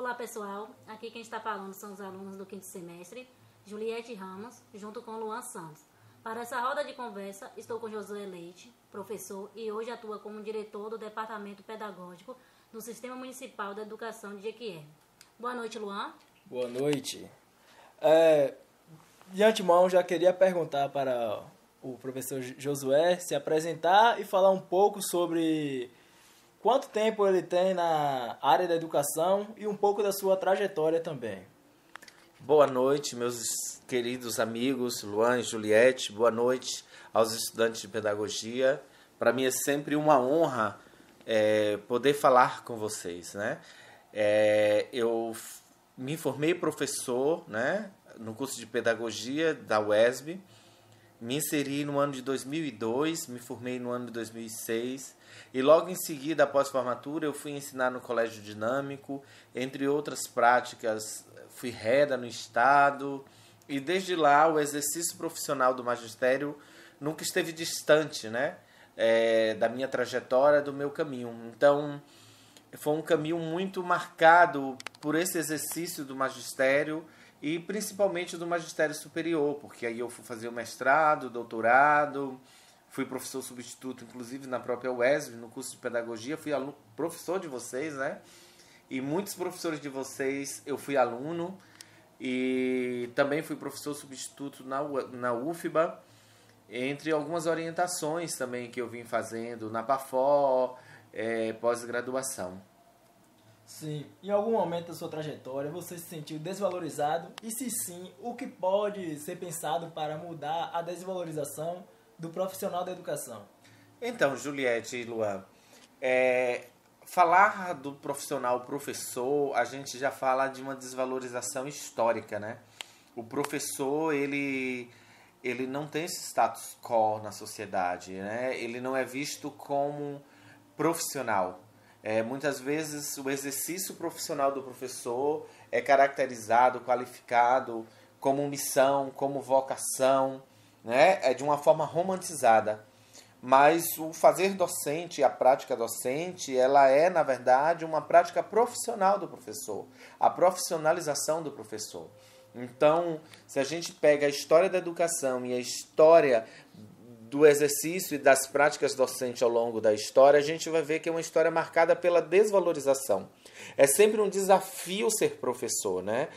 Olá pessoal, aqui quem está falando são os alunos do quinto semestre, Juliette Ramos, junto com Luan Santos. Para essa roda de conversa, estou com Josué Leite, professor, e hoje atua como diretor do Departamento Pedagógico do Sistema Municipal da Educação de Jequié. Boa noite, Luan. Boa noite. De antemão, já queria perguntar para o professor Josué se apresentar e falar um pouco sobre quanto tempo ele tem na área da educação e um pouco da sua trajetória também. Boa noite, meus queridos amigos Luan e Juliette. Boa noite aos estudantes de pedagogia. Para mim é sempre uma honra poder falar com vocês, né? Eu me formei professor, né, no curso de pedagogia da UESB. Me inseri no ano de 2002, me formei no ano de 2006 e logo em seguida, após formatura, eu fui ensinar no Colégio Dinâmico, entre outras práticas, fui reda no estado e desde lá o exercício profissional do magistério nunca esteve distante, né, da minha trajetória, do meu caminho. Então, foi um caminho muito marcado por esse exercício do magistério e principalmente do magistério superior, porque aí eu fui fazer o mestrado, doutorado, fui professor substituto, inclusive na própria UESB, no curso de pedagogia, fui professor de vocês, né? E muitos professores de vocês eu fui aluno, e também fui professor substituto na UFBA, entre algumas orientações também que eu vim fazendo na PAFO, pós-graduação. Sim, em algum momento da sua trajetória você se sentiu desvalorizado? E se sim, o que pode ser pensado para mudar a desvalorização do profissional da educação? Então, Juliette e Luan, falar do profissional professor, a gente já fala de uma desvalorização histórica, né? O professor, ele não tem esse status quo na sociedade, né? Ele não é visto como profissional. Muitas vezes o exercício profissional do professor é caracterizado, qualificado como missão, como vocação, né? De uma forma romantizada. Mas o fazer docente, a prática docente, ela é, na verdade, uma prática profissional do professor. A profissionalização do professor. Então, se a gente pega a história da educação e a história do exercício e das práticas docentes ao longo da história, a gente vai ver que é uma história marcada pela desvalorização. É sempre um desafio ser professor, né?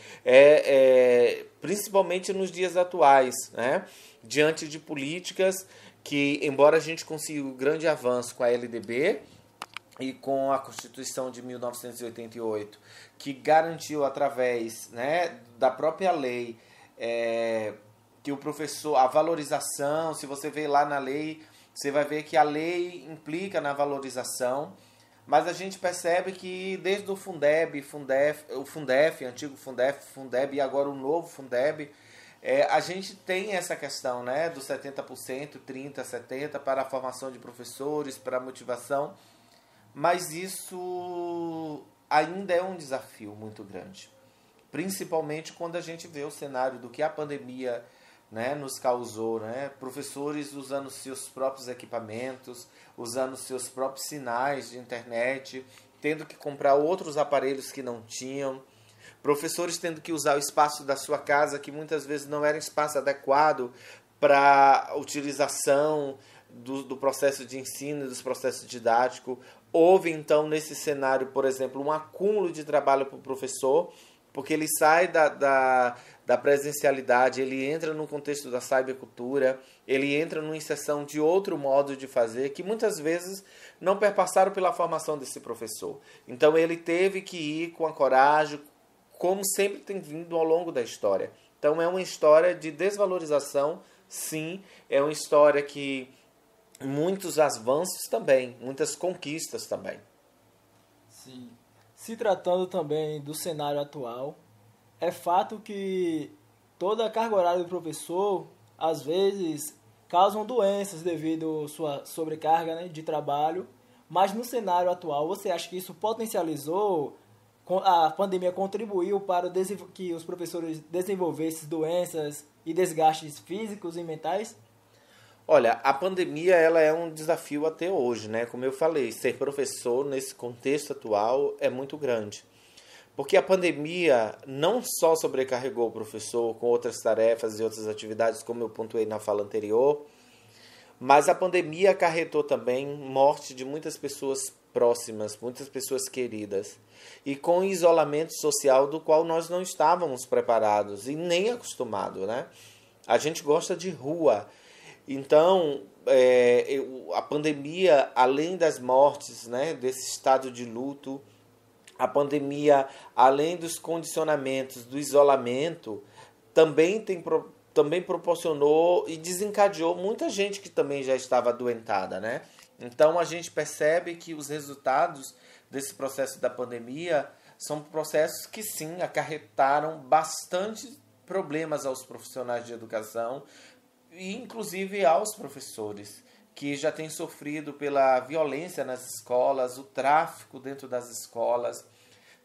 Principalmente nos dias atuais, né? Diante de políticas que, embora a gente consiga um grande avanço com a LDB e com a Constituição de 1988, que garantiu através, né, da própria lei que o professor, a valorização, se você ver lá na lei, você vai ver que a lei implica na valorização, mas a gente percebe que desde o Fundeb, o Fundef, antigo Fundef, Fundeb e agora o novo Fundeb, a gente tem essa questão, né, dos 70%, 30%, 70% para a formação de professores, para a motivação, mas isso ainda é um desafio muito grande, principalmente quando a gente vê o cenário do que a pandemia, né, nos causou, né? Professores usando seus próprios equipamentos, usando seus próprios sinais de internet, tendo que comprar outros aparelhos que não tinham, professores tendo que usar o espaço da sua casa, que muitas vezes não era espaço adequado para a utilização do processo de ensino e dos processos didáticos. Houve, então, nesse cenário, por exemplo, um acúmulo de trabalho para o professor, porque ele sai da presencialidade, ele entra no contexto da cybercultura, ele entra numa inserção de outro modo de fazer, que muitas vezes não perpassaram pela formação desse professor. Então ele teve que ir com a coragem, como sempre tem vindo ao longo da história. Então é uma história de desvalorização, sim, é uma história que muitos avanços também, muitas conquistas também. Sim. Se tratando também do cenário atual, é fato que toda a carga horária do professor, às vezes, causam doenças devido à sua sobrecarga, né, de trabalho, mas no cenário atual, você acha que isso potencializou, a pandemia contribuiu para que os professores desenvolvessem doenças e desgastes físicos e mentais? Olha, a pandemia ela é um desafio até hoje, né? Como eu falei, ser professor nesse contexto atual é muito grande. Porque a pandemia não só sobrecarregou o professor com outras tarefas e outras atividades, como eu pontuei na fala anterior, mas a pandemia acarretou também morte de muitas pessoas próximas, muitas pessoas queridas. E com o isolamento social do qual nós não estávamos preparados e nem acostumados, né? A gente gosta de rua. Então, a pandemia, além das mortes, né, desse estado de luto, a pandemia, além dos condicionamentos, do isolamento, também proporcionou e desencadeou muita gente que também já estava adoentada, né? Então, a gente percebe que os resultados desse processo da pandemia são processos que, sim, acarretaram bastante problemas aos profissionais de educação e, inclusive, aos professores, que já têm sofrido pela violência nas escolas, o tráfico dentro das escolas,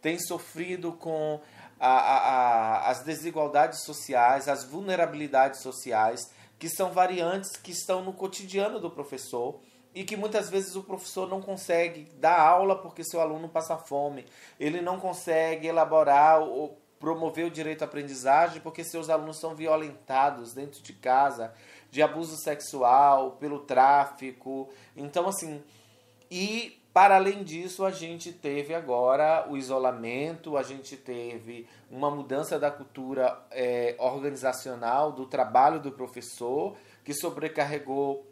têm sofrido com as desigualdades sociais, as vulnerabilidades sociais, que são variantes que estão no cotidiano do professor e que muitas vezes o professor não consegue dar aula porque seu aluno passa fome, ele não consegue elaborar ou promover o direito à aprendizagem porque seus alunos são violentados dentro de casa, de abuso sexual, pelo tráfico. Então, assim, e para além disso, a gente teve agora o isolamento, a gente teve uma mudança da cultura organizacional, do trabalho do professor, que sobrecarregou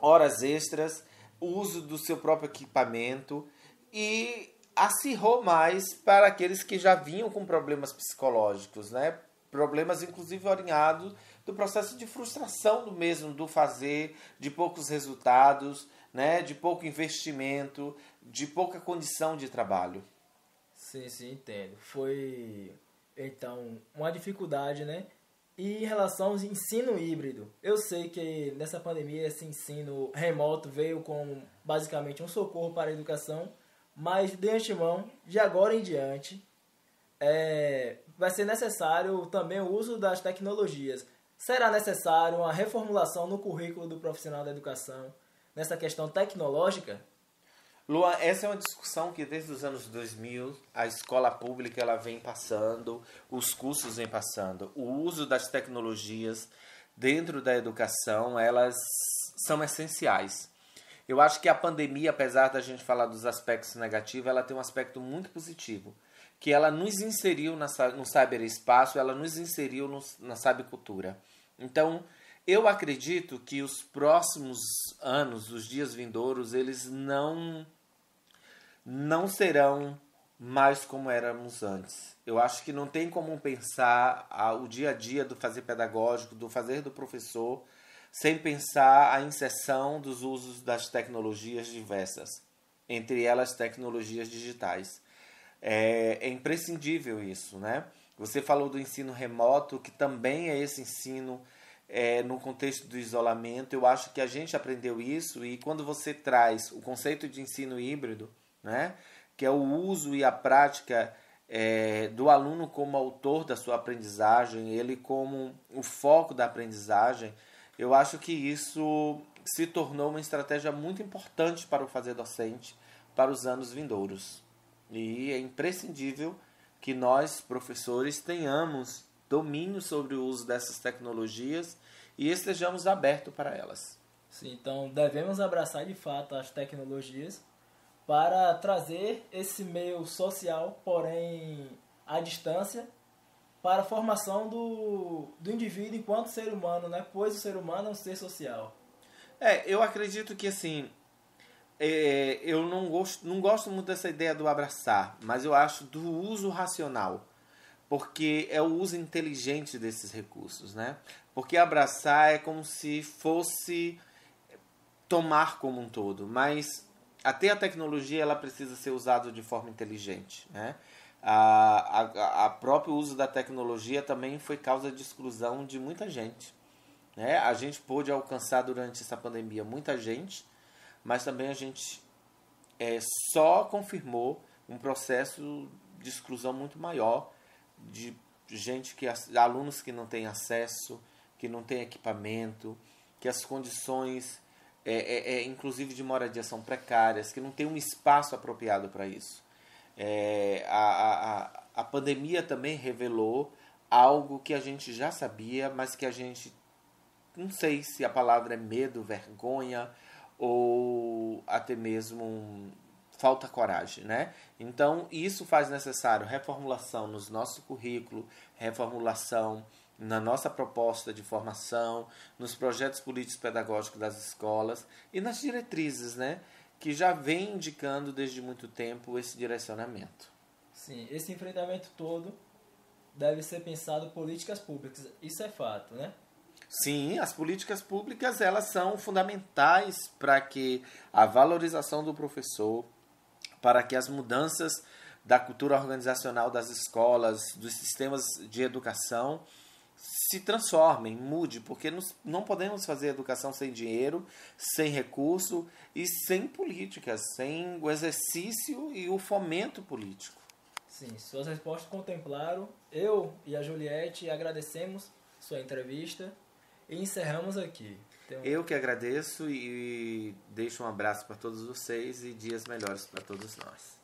horas extras, o uso do seu próprio equipamento e acirrou mais para aqueles que já vinham com problemas psicológicos, né? Problemas inclusive oriundados do processo de frustração do mesmo, do fazer, de poucos resultados, né? De pouco investimento, de pouca condição de trabalho. Sim, entendo. Foi, então, uma dificuldade, né? E em relação ao ensino híbrido, eu sei que nessa pandemia esse ensino remoto veio com basicamente um socorro para a educação, mas de antemão, de agora em diante, vai ser necessário também o uso das tecnologias. Será necessário uma reformulação no currículo do profissional da educação nessa questão tecnológica? Luan, essa é uma discussão que desde os anos 2000 a escola pública ela vem passando, os cursos vêm passando. O uso das tecnologias dentro da educação, elas são essenciais. Eu acho que a pandemia, apesar da gente falar dos aspectos negativos, ela tem um aspecto muito positivo, que ela nos inseriu no cyberespaço, ela nos inseriu na cybercultura. Então, eu acredito que os próximos anos, os dias vindouros, eles não serão mais como éramos antes. Eu acho que não tem como pensar o dia a dia do fazer pedagógico, do fazer do professor, sem pensar a inserção dos usos das tecnologias diversas, entre elas tecnologias digitais. É imprescindível isso, né? Você falou do ensino remoto, que também é esse ensino no contexto do isolamento. Eu acho que a gente aprendeu isso, e quando você traz o conceito de ensino híbrido, né, que é o uso e a prática do aluno como autor da sua aprendizagem, ele como o foco da aprendizagem, eu acho que isso se tornou uma estratégia muito importante para o fazer docente para os anos vindouros. E é imprescindível que nós, professores, tenhamos domínio sobre o uso dessas tecnologias e estejamos abertos para elas. Sim, então devemos abraçar de fato as tecnologias para trazer esse meio social, porém à distância, para a formação do indivíduo enquanto ser humano, né? Pois o ser humano é um ser social. Eu acredito que assim, eu não gosto muito dessa ideia do abraçar, mas eu acho do uso racional, porque é o uso inteligente desses recursos, né? Porque abraçar é como se fosse tomar como um todo, mas até a tecnologia ela precisa ser usada de forma inteligente, né? A próprio uso da tecnologia também foi causa de exclusão de muita gente, né? A gente pôde alcançar durante essa pandemia muita gente, mas também a gente só confirmou um processo de exclusão muito maior de gente alunos que não têm acesso, que não têm equipamento, que as condições inclusive de moradia são precárias, que não tem um espaço apropriado para isso. A pandemia também revelou algo que a gente já sabia, mas que a gente, não sei se a palavra é medo, vergonha ou até mesmo falta coragem, né? Então, isso faz necessário reformulação nos nossos currículos, reformulação na nossa proposta de formação, nos projetos políticos pedagógicos das escolas e nas diretrizes, né? Que já vem indicando desde muito tempo esse direcionamento. Sim, esse enfrentamento todo deve ser pensado políticas públicas, isso é fato, né? Sim, as políticas públicas elas são fundamentais para que a valorização do professor, para que as mudanças da cultura organizacional das escolas, dos sistemas de educação se transformem, mude, porque não podemos fazer educação sem dinheiro, sem recurso e sem políticas, sem o exercício e o fomento político. Sim, suas respostas contemplaram. Eu e a Juliette agradecemos sua entrevista e encerramos aqui. Eu que agradeço e deixo um abraço para todos vocês e dias melhores para todos nós.